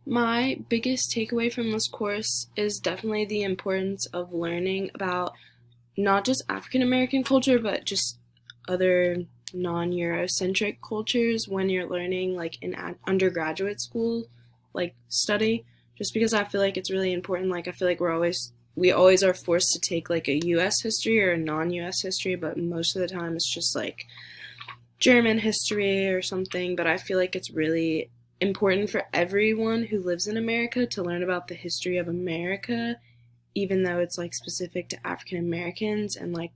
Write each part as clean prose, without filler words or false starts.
My biggest takeaway from this course is definitely the importance of learning about not just African American culture, but just other non Eurocentric cultures when you're learning, like in undergraduate school, like study. Just because I feel like it's really important. Like, I feel like we always are forced to take like a US history or a non US history, but most of the time it's just like German history or something, but I feel like it's really important for everyone who lives in America to learn about the history of America, even though it's like specific to African Americans and like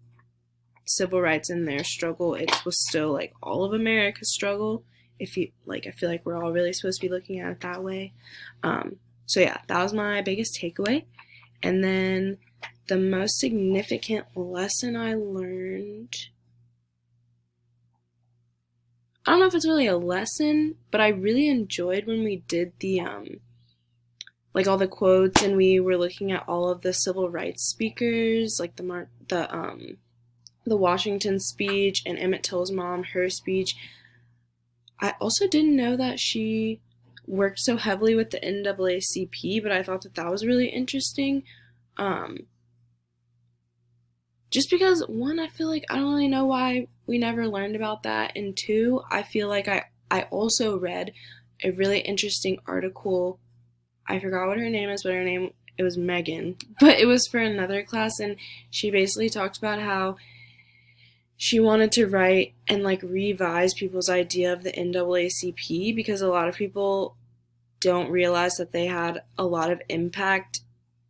civil rights and their struggle. It was still like all of America's struggle. If you like, I feel like we're all really supposed to be looking at it that way. So yeah, that was my biggest takeaway. And then the most significant lesson I learned, I don't know if it's really a lesson, but I really enjoyed when we did the like all the quotes and we were looking at all of the civil rights speakers, like the Washington speech and Emmett Till's mom, her speech. I also didn't know that she worked so heavily with the NAACP, but I thought that that was really interesting. Um, just because, one, I feel like I don't really know why we never learned about that, and two, I feel like I also read a really interesting article. I forgot what her name is, but it was Megan, but it was for another class, and she basically talked about how she wanted to write and like revise people's idea of the NAACP because a lot of people don't realize that they had a lot of impact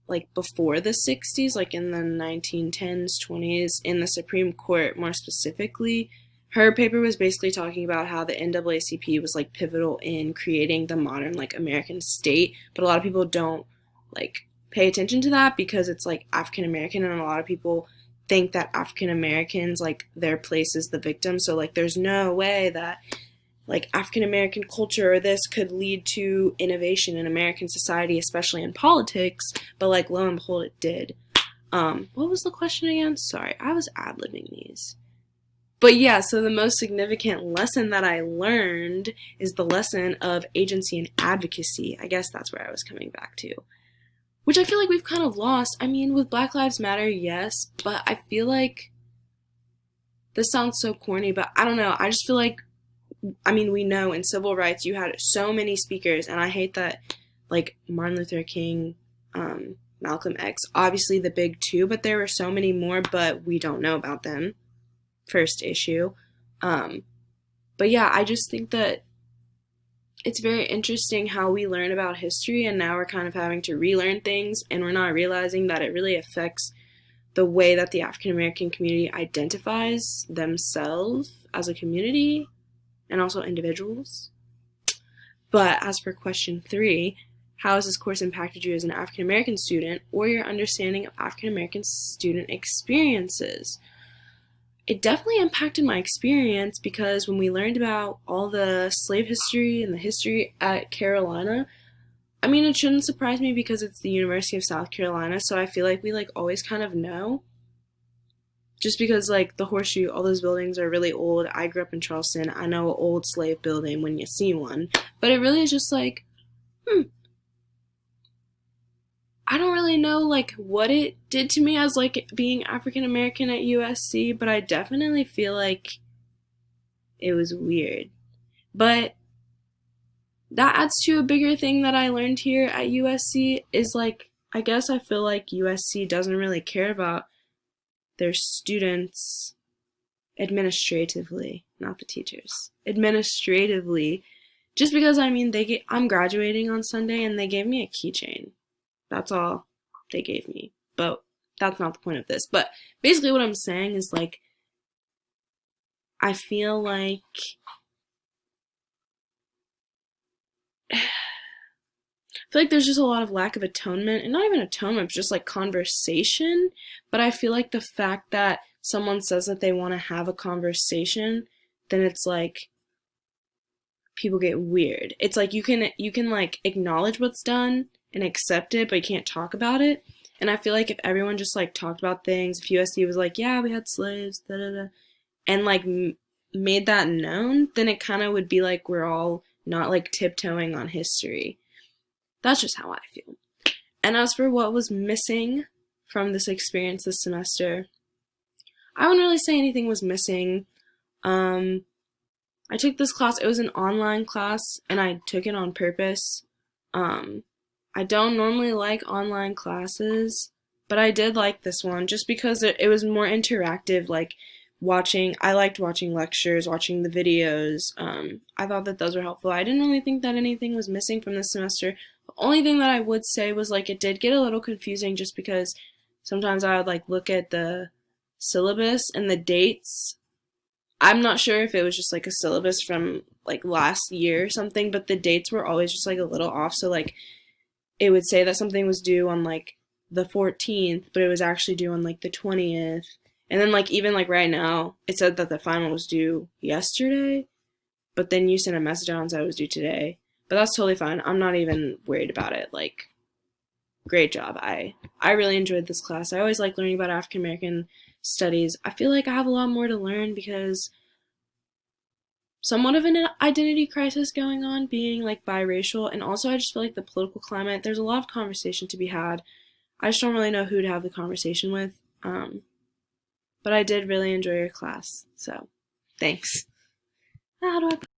like before the 60s, like in the 1910s, 20s, in the Supreme Court more specifically. Her paper was basically talking about how the NAACP was like pivotal in creating the modern like American state, but a lot of people don't like pay attention to that because it's like African American, and a lot of people think that African Americans, like, their place is the victim. So like there's no way that like African American culture or this could lead to innovation in American society, especially in politics, but like lo and behold it did. What was the question again? Sorry, I was ad-libbing these. But yeah, so the most significant lesson that I learned is the lesson of agency and advocacy. I guess that's where I was coming back to. Which I feel like we've kind of lost. I mean, with Black Lives Matter, yes, but I feel like this sounds so corny, but I don't know. I just feel like, I mean, we know in civil rights you had so many speakers, and I hate that, like Martin Luther King, Malcolm X, obviously the big two, but there were so many more, but we don't know about them. First issue. But yeah, I just think that it's very interesting how we learn about history, and now we're kind of having to relearn things, and we're not realizing that it really affects the way that the African American community identifies themselves as a community and also individuals. But as for question 3, how has this course impacted you as an African American student or your understanding of African American student experiences? It definitely impacted my experience because when we learned about all the slave history and the history at Carolina, I mean, it shouldn't surprise me because it's the University of South Carolina, so I feel like we like always kind of know. Just because like the horseshoe, all those buildings are really old. I grew up in Charleston. I know an old slave building when you see one. But it really is just like, I don't really know like what it did to me as like being African American at USC, but I definitely feel like it was weird. But that adds to a bigger thing that I learned here at USC is like, I guess I feel like USC doesn't really care about their students administratively, not the teachers. Administratively, just because I mean I'm graduating on Sunday and they gave me a keychain. That's all they gave me. But that's not the point of this. But basically what I'm saying is like I feel like there's just a lot of lack of atonement, and not even atonement, but just like conversation. But I feel like the fact that someone says that they want to have a conversation, then it's like people get weird. It's like you can like acknowledge what's done and accept it, but you can't talk about it. And I feel like if everyone just like talked about things, if USD was like, yeah, we had slaves, da da da, and like made that known, then it kind of would be like we're all not like tiptoeing on history. That's just how I feel. And as for what was missing from this experience this semester, I wouldn't really say anything was missing. Um, I took this class, it was an online class, and I took it on purpose. Um, I don't normally like online classes, but I did like this one just because it was more interactive, like I liked watching lectures, watching the videos. I thought that those were helpful. I didn't really think that anything was missing from this semester. The only thing that I would say was like it did get a little confusing just because sometimes I would like look at the syllabus and the dates. I'm not sure if it was just like a syllabus from like last year or something, but the dates were always just like a little off. So like it would say that something was due on like the 14th, but it was actually due on like the 20th. And then like even like right now, it said that the final was due yesterday, but then you sent a message out and said it was due today. But that's totally fine. I'm not even worried about it. Like, great job. I really enjoyed this class. I always like learning about African American studies. I feel like I have a lot more to learn because somewhat of an identity crisis going on being like biracial, and also I just feel like the political climate, there's a lot of conversation to be had. I just don't really know who to have the conversation with. But I did really enjoy your class, so thanks. How do I